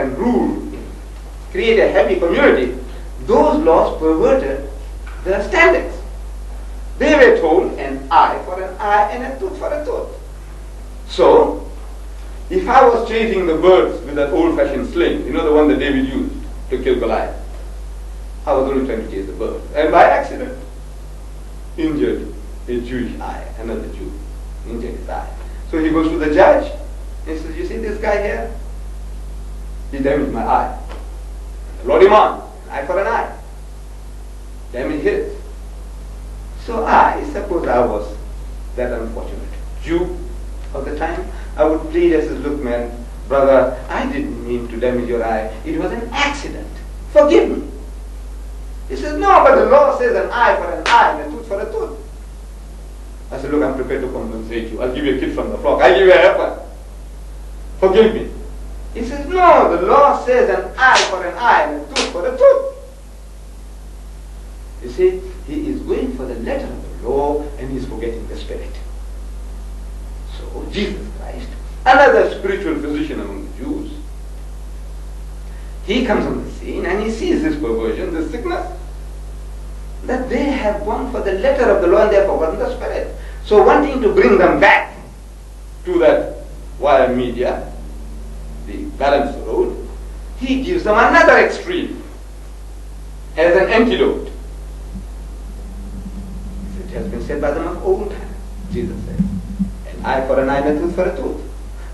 and rule, create a happy community, those laws perverted the standards. They were told an eye for an eye and a tooth for a tooth. So, if I was chasing the birds with that old-fashioned sling, you know, the one that David used to kill Goliath, I was only trying to chase the bird, and by accident injured a Jewish eye, another Jew injured his eye. So he goes to the judge and says, you see this guy here? He damaged my eye. Lord him on, eye for an eye. Damage his. So suppose I was that unfortunate Jew of the time, I would plead as says, look man, brother, I didn't mean to damage your eye. It was an accident. Forgive me. He says, no, but the law says an eye for an eye and a tooth for a tooth. I said, look, I'm prepared to compensate you. I'll give you a kid from the flock. I'll give you a heifer. Forgive me. He says, no, the law says an eye for an eye and a tooth for a tooth. You see, he is going for the letter of the law and he's forgetting the spirit. So Jesus Christ, another spiritual physician among the Jews, he comes on the scene and he sees this perversion, this sickness, that they have gone for the letter of the law and they have forgotten the spirit. So wanting to bring them back to that wire media, the balanced road, he gives them another extreme as an antidote. It has been said by them of old time, Jesus said, an eye for an eye and a tooth for a tooth.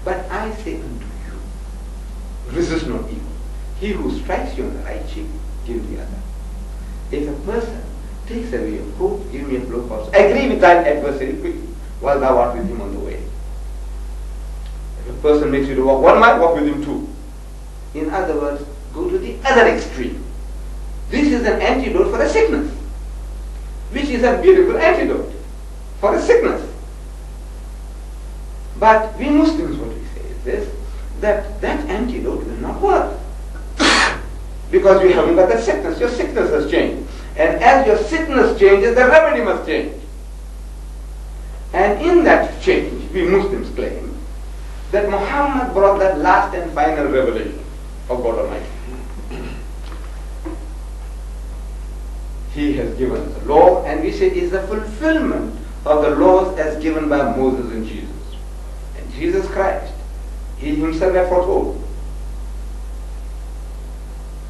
But I say unto you, resist not evil. He who strikes you on the right cheek, give the other. If a person takes away your coat, give me a blow also. Agree with thine adversary quickly, while thou art with him on the way. If a person makes you to walk 1 mile, walk with him 2. In other words, go to the other extreme. This is an antidote for a sickness, which is a beautiful antidote for a sickness. But we Muslims, what we say is this, that antidote will not work. Because we haven't got the sickness. Your sickness has changed. And as your sickness changes, the remedy must change. And in that change, we Muslims claim that Muhammad brought that last and final revelation of God Almighty. He has given us the law, and we say it is the fulfillment of the laws as given by Moses and Jesus. And Jesus Christ, he himself had foretold.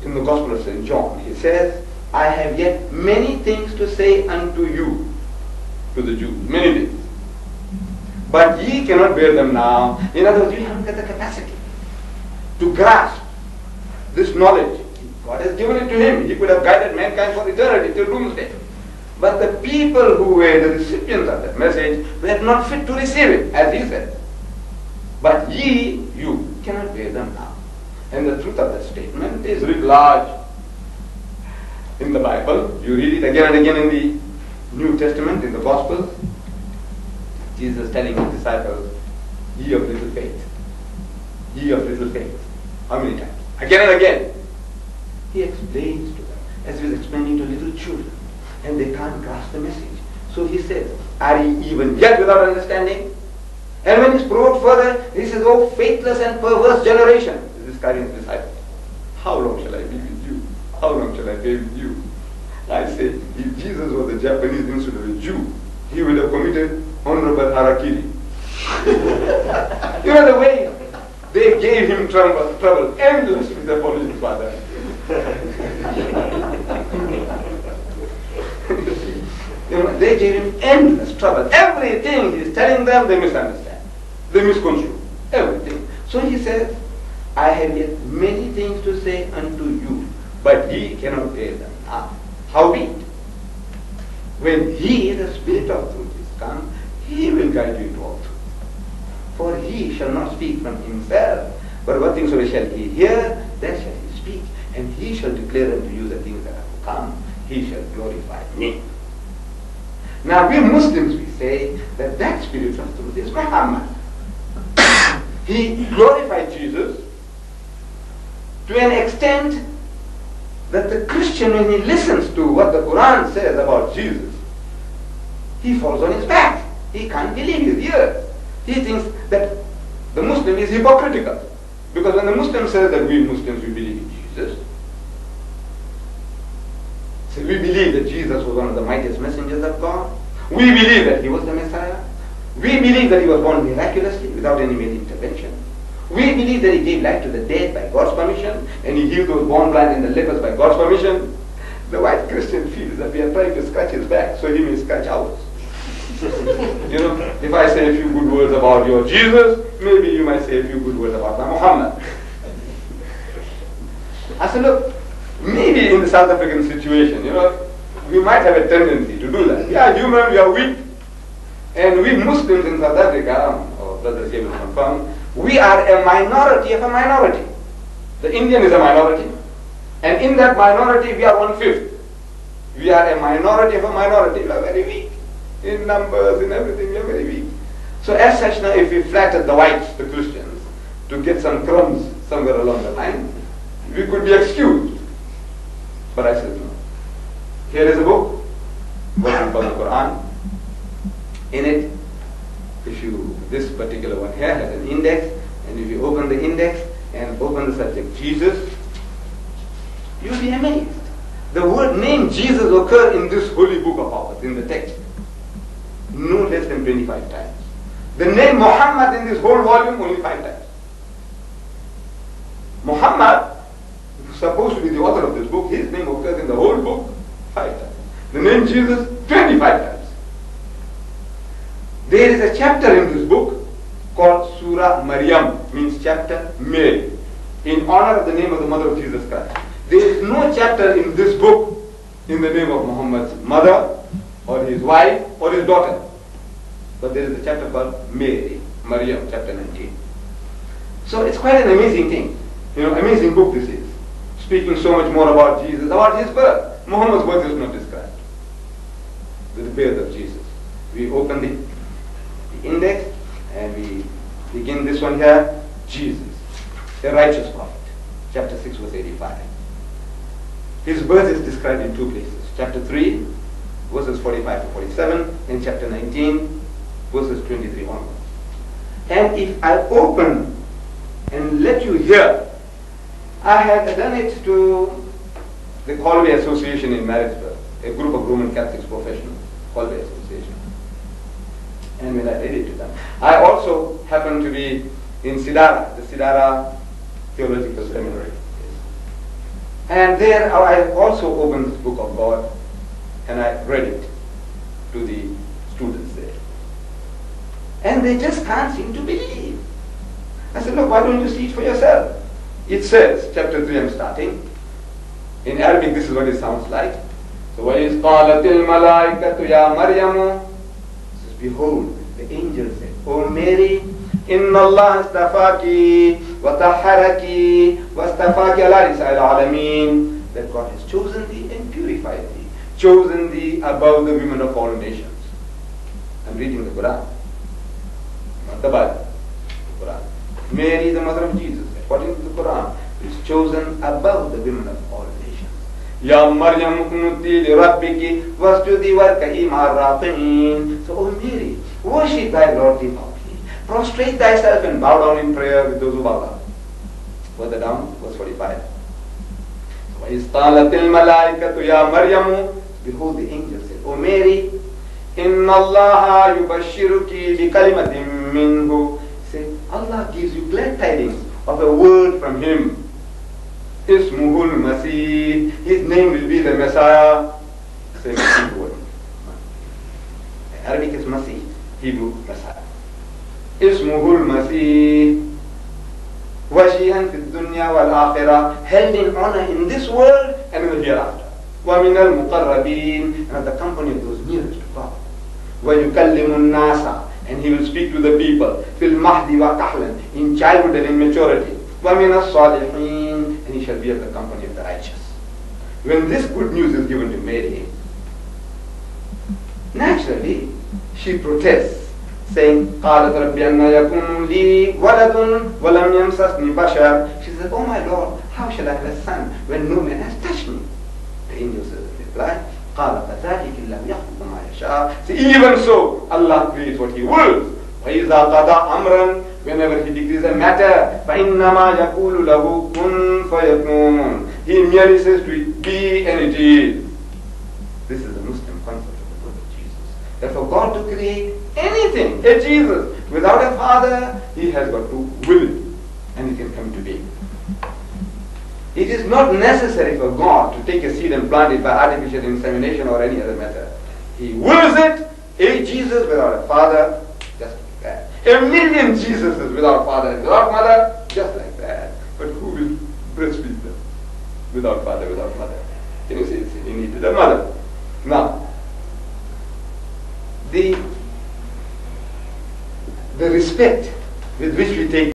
In the Gospel of St. John, he says, I have yet many things to say unto you, to the Jews, many things. But ye cannot bear them now. In other words, you haven't got the capacity to grasp this knowledge. God has given it to him. He could have guided mankind for eternity till doomsday. But the people who were the recipients of that message were not fit to receive it, as he says. But ye, you, cannot bear them now. And the truth of that statement is writ large in the Bible. You read it again and again in the New Testament, in the Gospels. Jesus telling his disciples, ye of little faith. Ye of little faith. How many times? Again and again. He explains to them, as he was explaining to little children, and they can't grasp the message. So he says, are ye even yet without understanding? And when he's provoked further, he says, oh faithless and perverse generation. This is carrying his disciples. How long shall I be with you? How long shall I be with you? I say, if Jesus was a Japanese instead of a Jew, he would have committed honorable harakiri. You know the way they gave him trouble endless with the apologies, Father. They gave him endless trouble. Everything he's telling them, they misunderstand. They misconstrue. Everything. So he says, I have yet many things to say unto you, but ye cannot bear them now. Howbeit, when he, the Spirit of truth, is come, he will guide you into all truth. For he shall not speak from himself, but what things shall he hear, that shall he speak. And he shall declare unto you the things that are to come. He shall glorify me. Now we Muslims, we say that that Spirit of truth is Muhammad. He glorified Jesus to an extent that the Christian, when he listens to what the Quran says about Jesus, he falls on his back. He can't believe his ears. He thinks that the Muslim is hypocritical. Because when the Muslim says that we Muslims, we believe in Jesus, so we believe that Jesus was one of the mightiest messengers of God. We believe that he was the Messiah. We believe that he was born miraculously without any male intervention. We believe that he gave life to the dead by God's permission, and he healed those born blind and the lepers by God's permission. The white Christian feels that we are trying to scratch his back so he may scratch ours. You know, if I say a few good words about your Jesus, maybe you might say a few good words about my Mohammed. I said, look, maybe in the South African situation, you know, we might have a tendency to do that. We are human, we are weak. And we Muslims in South Africa, or Brother David will confirm, we are a minority of a minority. The Indian is a minority. And in that minority, we are 1/5. We are a minority of a minority. We are very weak. In numbers, in everything, we are very weak. So as such now, if we flattered the whites, the Christians, to get some crumbs somewhere along the line, we could be excused. But I said no. Here is a book, what we call the Quran. In it, this particular one here has an index, and if you open the index and open the subject Jesus, you'll be amazed. The word name Jesus occurs in this holy book of ours, in the text, no less than 25 times. The name Muhammad in this whole volume, only 5 times. Muhammad, who's supposed to be the author of this book, his name occurs in the whole book 5 times. The name Jesus, 25 times. There is a chapter in this book called Surah Maryam, means chapter Mary, in honor of the name of the mother of Jesus Christ. There is no chapter in this book in the name of Muhammad's mother, or his wife, or his daughter. But there is a chapter called Mary, Maryam, chapter 19. So it's quite an amazing thing. You know, amazing book this is. Speaking so much more about Jesus, about his birth. Muhammad's birth is not described. The birth of Jesus. We open the index and we begin this one here, Jesus, a righteous prophet, chapter 6 verse 85. His birth is described in 2 places, chapter 3 verses 45 to 47 and chapter 19 verses 23 onwards. And if I open and let you hear, I had done it to the Colway Association in Marriageburg, a group of Roman Catholics professionals, Colway Association. And when I read it to them, I also happened to be in Sidara, the Sidara Theological Seminary. And there I also opened this book of God and I read it to the students there. And they just can't seem to believe. I said, look, why don't you see it for yourself? It says, chapter 3 I'm starting. In Arabic this is what it sounds like. So وَإِذْ قَالَتِ الْمَلَائِكَةُ يَا مَرْيَمُ, behold, the angel said, O Mary, إِنَّ اللَّهَ اسْتَفَاكِ وَطَهَّرَكِ وَاسْتَفَاكِ عَلَى نِسَاءِ الْعَالَمِينَ, that God has chosen thee and purified thee, chosen thee above the women of all nations. I'm reading the Quran, not the Bible, the Quran. Mary, the mother of Jesus, according to the Quran, is chosen above the women of all nations. Ya Maryam kunuti li rabbiki wasjudi warka'i ma'ar raqi'in. So, O Mary, worship thy Lord devoutly. Prostrate thyself and bow down in prayer with those who bow down. Further down, verse 45. وَإِذْ قَالَتِ الْمَلَائِكَةُ يَا مَرْيَمُ, behold, the angel said, O Mary, إِنَّ اللَّهَ يُبَشِّرُكِ بِكَلِمَةٍ مِّنْهُ. Say, Allah gives you glad tidings of a word from Him. Ismuhul Masih, His name will be the Messiah. Same Hebrew word. Arabic is Masih, Hebrew Messiah. Ismuhul Masih, Washihan fi dunya wal akhirah, held in honor in this world and in the hereafter. وَمِنَ الْمُقَرَّبِينَ, and of the company of those nearest to God. وَيُكَلِّمُ النَّاسَ, and He will speak to the people, fil mahdi wa kahlan, in childhood and in maturity. وَمِنَ الصَّالِحِينَ, and He shall be of the company of the righteous. When this good news is given to Mary, naturally she protests, saying, قَالَتْ رَبِّ أَنَّ يَكُونُ لِي وَلَدٌ وَلَمْ يَمْسَسْنِي بَشَرٌ. She said, Oh my Lord, how shall I have a son when no man has touched me? The angel says in reply, قَالَ فَذَلِكِ اللَّهُ يَخْلُقُ مَا يَشَاءُ. See, even so, Allah creates what He wills. وَإِذَا قَضَى أَمْرًا whenever he decrees a matter, فَإِنَّمَا يَقُولُ لَهُ كُن فَيَكُونُ. He merely says to it, be, and it is. This is the Muslim concept of the word of Jesus. That for God to create anything, a Jesus, without a father, he has got to will it, and it can come to be. It is not necessary for God to take a seed and plant it by artificial insemination or any other method. He wills it, a Jesus without a father, just like that. A million Jesuses without father and without mother, just like that. But who will breastfeed them? Without father, without mother. Can you see? He needed a mother. Now, the respect with which we take